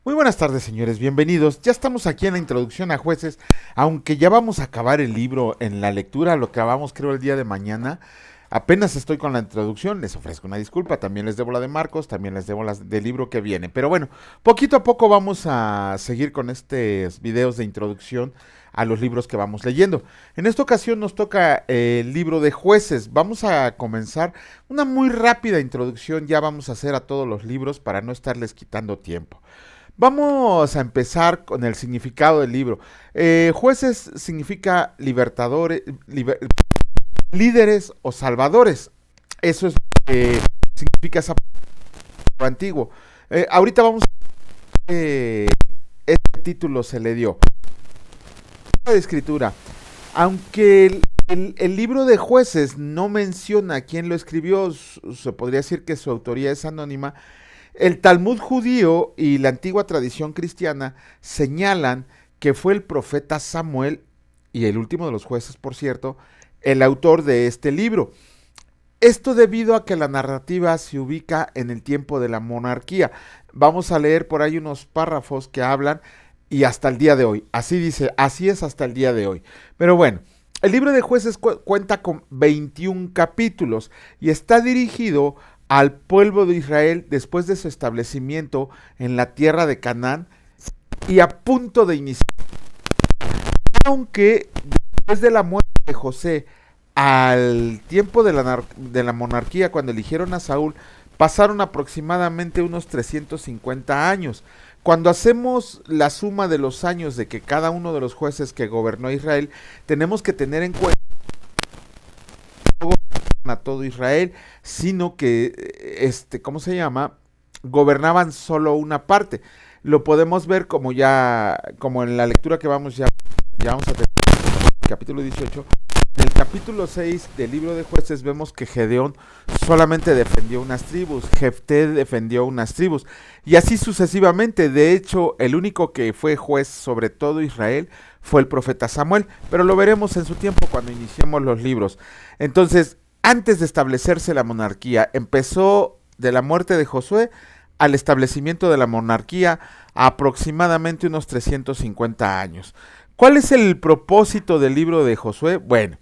Muy buenas tardes, señores, bienvenidos. Ya estamos aquí en la introducción a jueces, aunque ya vamos a acabar el libro en la lectura, lo acabamos creo el día de mañana. Apenas estoy con la introducción, les ofrezco una disculpa, también les debo la de Marcos, también les debo las del libro que viene. Pero bueno, poquito a poco vamos a seguir con estos videos de introducción a los libros que vamos leyendo. En esta ocasión nos toca el libro de jueces. Vamos a comenzar una muy rápida introducción, ya vamos a hacer a todos los libros para no estarles quitando tiempo. Vamos a empezar con el significado del libro. Jueces significa libertadores, líderes o salvadores. Eso es lo que significa esa palabra antiguo. Ahorita vamos a este título se le dio. De escritura. Aunque el libro de jueces no menciona quién lo escribió, se podría decir que su autoría es anónima. El Talmud judío y la antigua tradición cristiana señalan que fue el profeta Samuel, y el último de los jueces, por cierto, el autor de este libro. Esto debido a que la narrativa se ubica en el tiempo de la monarquía. Vamos a leer por ahí unos párrafos que hablan y hasta el día de hoy. Así dice, así es hasta el día de hoy. Pero bueno, el libro de jueces cuenta con 21 capítulos y está dirigido al pueblo de Israel después de su establecimiento en la tierra de Canaán y a punto de iniciar. Aunque después de la muerte de José, al tiempo de la monarquía, cuando eligieron a Saúl, pasaron aproximadamente unos 350 años. Cuando hacemos la suma de los años de que cada uno de los jueces que gobernó Israel, tenemos que tener en cuenta a todo Israel, sino que, ¿cómo se llama? Gobernaban solo una parte. Lo podemos ver como en la lectura que ya vamos a tener, capítulo 18. En el capítulo 6 del libro de jueces vemos que Gedeón solamente defendió unas tribus, Jefté defendió unas tribus, y así sucesivamente. De hecho, el único que fue juez sobre todo Israel fue el profeta Samuel, pero lo veremos en su tiempo cuando iniciemos los libros. Entonces, antes de establecerse la monarquía, empezó de la muerte de Josué al establecimiento de la monarquía aproximadamente unos 350 años. ¿Cuál es el propósito del libro de Josué? Bueno,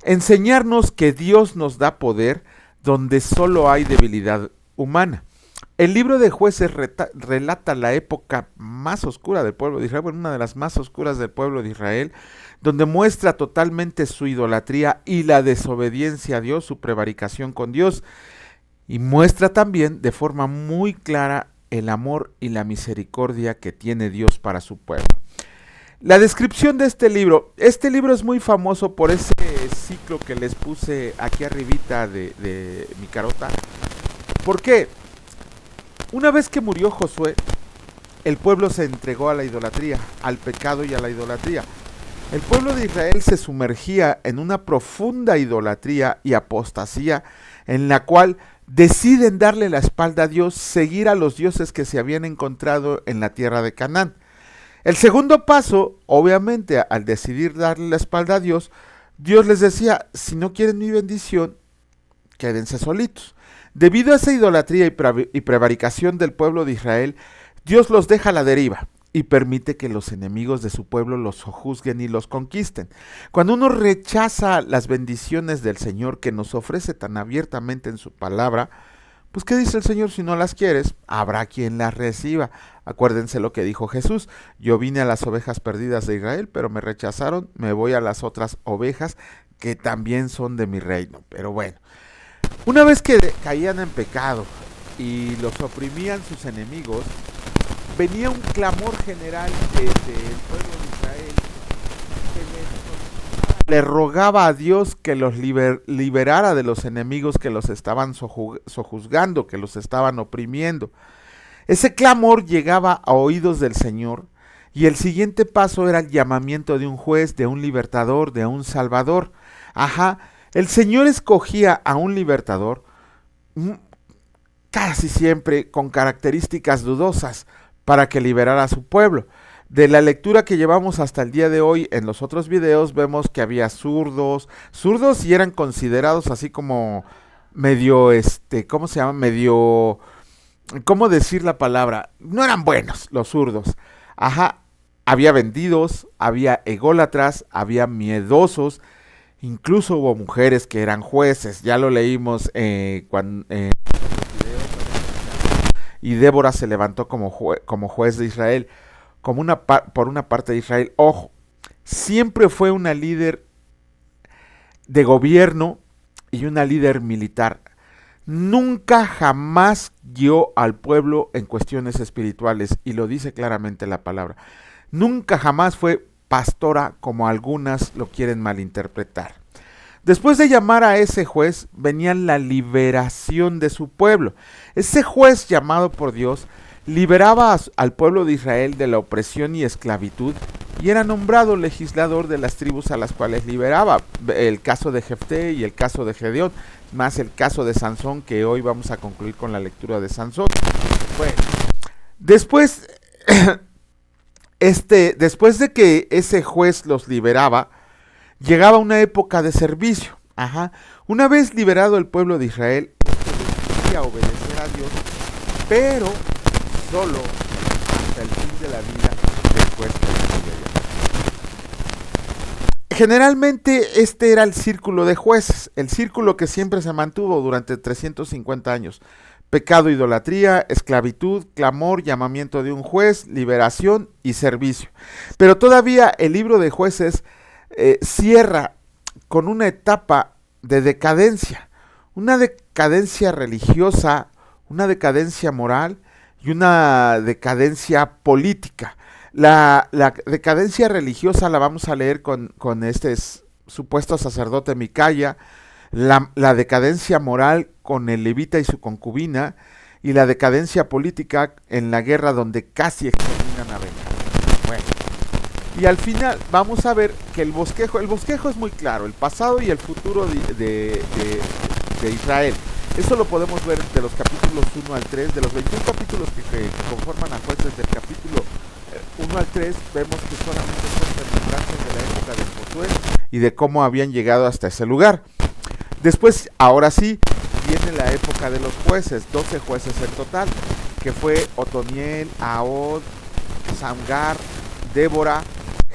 enseñarnos que Dios nos da poder donde solo hay debilidad humana. El libro de jueces relata la época más oscura del pueblo de Israel, bueno, una de las más oscuras del pueblo de Israel, donde muestra totalmente su idolatría y la desobediencia a Dios, su prevaricación con Dios, y muestra también de forma muy clara el amor y la misericordia que tiene Dios para su pueblo. La descripción de este libro es muy famoso por ese ciclo que les puse aquí arribita de mi carota. ¿Por qué? Una vez que murió Josué, el pueblo se entregó a la idolatría, al pecado y a la idolatría. El pueblo de Israel se sumergía en una profunda idolatría y apostasía en la cual deciden darle la espalda a Dios, seguir a los dioses que se habían encontrado en la tierra de Canaán. El segundo paso, obviamente, al decidir darle la espalda a Dios, Dios les decía, si no quieren mi bendición, quédense solitos. Debido a esa idolatría y prevaricación del pueblo de Israel, Dios los deja a la deriva y permite que los enemigos de su pueblo los sojuzguen y los conquisten. Cuando uno rechaza las bendiciones del Señor que nos ofrece tan abiertamente en su palabra, pues ¿qué dice el Señor? Si no las quieres, habrá quien las reciba. Acuérdense lo que dijo Jesús, yo vine a las ovejas perdidas de Israel, pero me rechazaron, me voy a las otras ovejas que también son de mi reino. Pero bueno, una vez que caían en pecado y los oprimían sus enemigos, venía un clamor general desde el pueblo de Israel que le rogaba a Dios que los liberara de los enemigos que los estaban sojuzgando, que los estaban oprimiendo. Ese clamor llegaba a oídos del Señor y el siguiente paso era el llamamiento de un juez, de un libertador, de un salvador. El Señor escogía a un libertador casi siempre con características dudosas para que liberara a su pueblo. De la lectura que llevamos hasta el día de hoy en los otros videos vemos que había zurdos y eran considerados así como medio, ¿cómo se llama? Medio ¿cómo decir la palabra? No eran buenos los zurdos. Ajá, había vendidos, había ególatras, había miedosos, incluso hubo mujeres que eran jueces. Ya lo leímos cuando y Débora se levantó como juez de Israel, por una parte de Israel. Ojo, siempre fue una líder de gobierno y una líder militar. Nunca jamás guió al pueblo en cuestiones espirituales, y lo dice claramente la palabra. Nunca jamás fue pastora como algunas lo quieren malinterpretar. Después de llamar a ese juez, venía la liberación de su pueblo. Ese juez llamado por Dios liberaba al pueblo de Israel de la opresión y esclavitud y era nombrado legislador de las tribus a las cuales liberaba. El caso de Jefté y el caso de Gedeón, más el caso de Sansón, que hoy vamos a concluir con la lectura de Sansón. Bueno, después, después de que ese juez los liberaba, llegaba una época de servicio. Ajá. Una vez liberado el pueblo de Israel, debía obedecer a Dios, pero solo hasta el fin de la vida después de la vida. Generalmente este era el círculo de jueces, el círculo que siempre se mantuvo durante 350 años. Pecado, idolatría, esclavitud, clamor, llamamiento de un juez, liberación y servicio. Pero todavía el libro de Jueces cierra con una etapa de decadencia, una decadencia religiosa, una decadencia moral y una decadencia política. La decadencia religiosa la vamos a leer con este supuesto sacerdote Micaya, la decadencia moral con el levita y su concubina, y la decadencia política en la guerra donde casi exterminan a Benjamín. Bueno, y al final vamos a ver que el bosquejo es muy claro, el pasado y el futuro de Israel. Eso lo podemos ver de los capítulos 1 al 3, de los 21 capítulos que conforman a Jueces, del capítulo 1 al 3, vemos que solamente son remembranzas de la época de Josué y de cómo habían llegado hasta ese lugar. Después, ahora sí, viene la época de los jueces, 12 jueces en total, que fue Otoniel, Ahod, Samgar, Débora,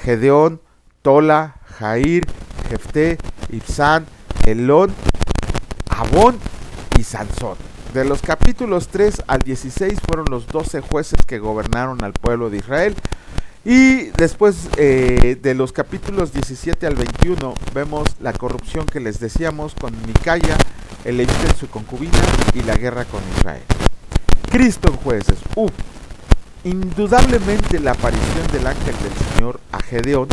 Gedeón, Tola, Jair, Jefté, Ibsán, Elón, Abón y Sansón. De los capítulos 3 al 16 fueron los 12 jueces que gobernaron al pueblo de Israel. Y después de los capítulos 17 al 21 vemos la corrupción que les decíamos con Micaya, el levita y su concubina, y la guerra con Israel. Cristo en Jueces. Indudablemente la aparición del ángel del Señor a Gedeón,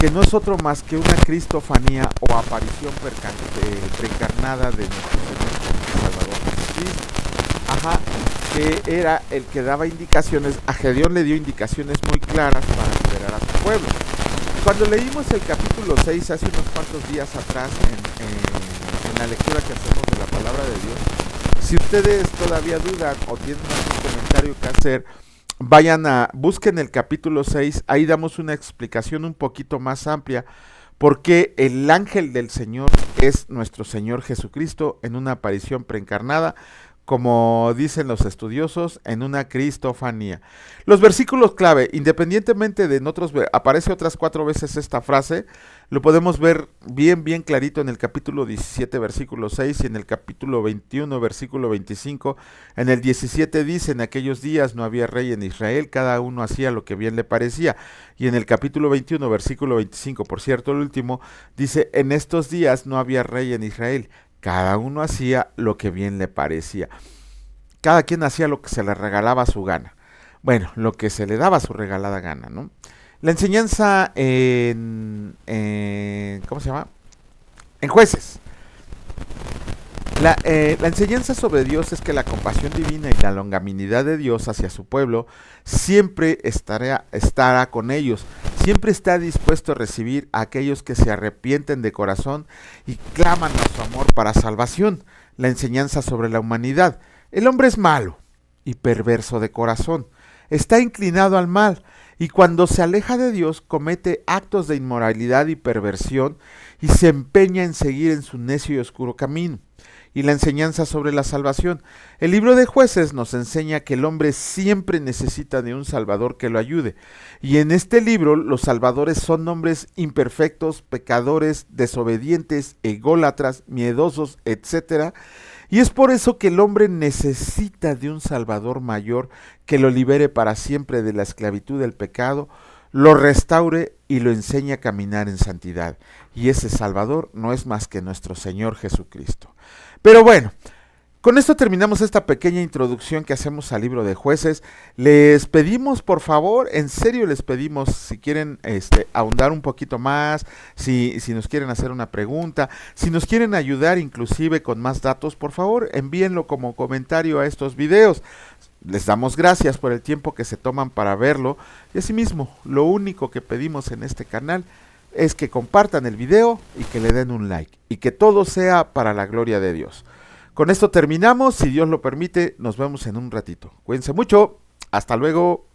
que no es otro más que una cristofanía o aparición preencarnada de nuestro Señor Salvador Jesucristo. Ajá, que era el que daba indicaciones. A Gedeón le dio indicaciones muy claras para liberar a su pueblo. Cuando leímos el capítulo 6 hace unos cuantos días atrás en la lectura que hacemos de la palabra de Dios, si ustedes todavía dudan o tienen algún comentario que hacer, busquen el capítulo 6, ahí damos una explicación un poquito más amplia, porque el ángel del Señor es nuestro Señor Jesucristo en una aparición preencarnada, como dicen los estudiosos, en una cristofanía. Los versículos clave, independientemente de aparece otras 4 veces esta frase, lo podemos ver bien clarito en el capítulo 17, versículo 6, y en el capítulo 21, versículo 25. En el 17 dice: en aquellos días no había rey en Israel, cada uno hacía lo que bien le parecía. Y en el capítulo 21, versículo 25, por cierto, el último, dice: en estos días no había rey en Israel, cada uno hacía lo que bien le parecía. Cada quien hacía lo que se le regalaba a su gana. Bueno, lo que se le daba a su regalada gana, ¿no? La enseñanza ¿cómo se llama? En Jueces. La enseñanza sobre Dios es que la compasión divina y la longanimidad de Dios hacia su pueblo siempre estará con ellos. Siempre está dispuesto a recibir a aquellos que se arrepienten de corazón y claman a su amor para salvación. La enseñanza sobre la humanidad. El hombre es malo y perverso de corazón. Está inclinado al mal y cuando se aleja de Dios comete actos de inmoralidad y perversión y se empeña en seguir en su necio y oscuro camino. y la enseñanza sobre la salvación. El libro de Jueces nos enseña que el hombre siempre necesita de un Salvador que lo ayude. Y en este libro los salvadores son hombres imperfectos, pecadores, desobedientes, ególatras, miedosos, etcétera. Y es por eso que el hombre necesita de un Salvador mayor que lo libere para siempre de la esclavitud del pecado, lo restaure y lo enseñe a caminar en santidad. Y ese Salvador no es más que nuestro Señor Jesucristo. Pero bueno, con esto terminamos esta pequeña introducción que hacemos al libro de Jueces. Les pedimos, por favor, en serio les pedimos, si quieren ahondar un poquito más, si nos quieren hacer una pregunta, si nos quieren ayudar inclusive con más datos, por favor, envíenlo como comentario a estos videos. Les damos gracias por el tiempo que se toman para verlo. Y asimismo, lo único que pedimos en este canal es que compartan el video y que le den un like. Y que todo sea para la gloria de Dios. Con esto terminamos, si Dios lo permite, nos vemos en un ratito. Cuídense mucho, hasta luego.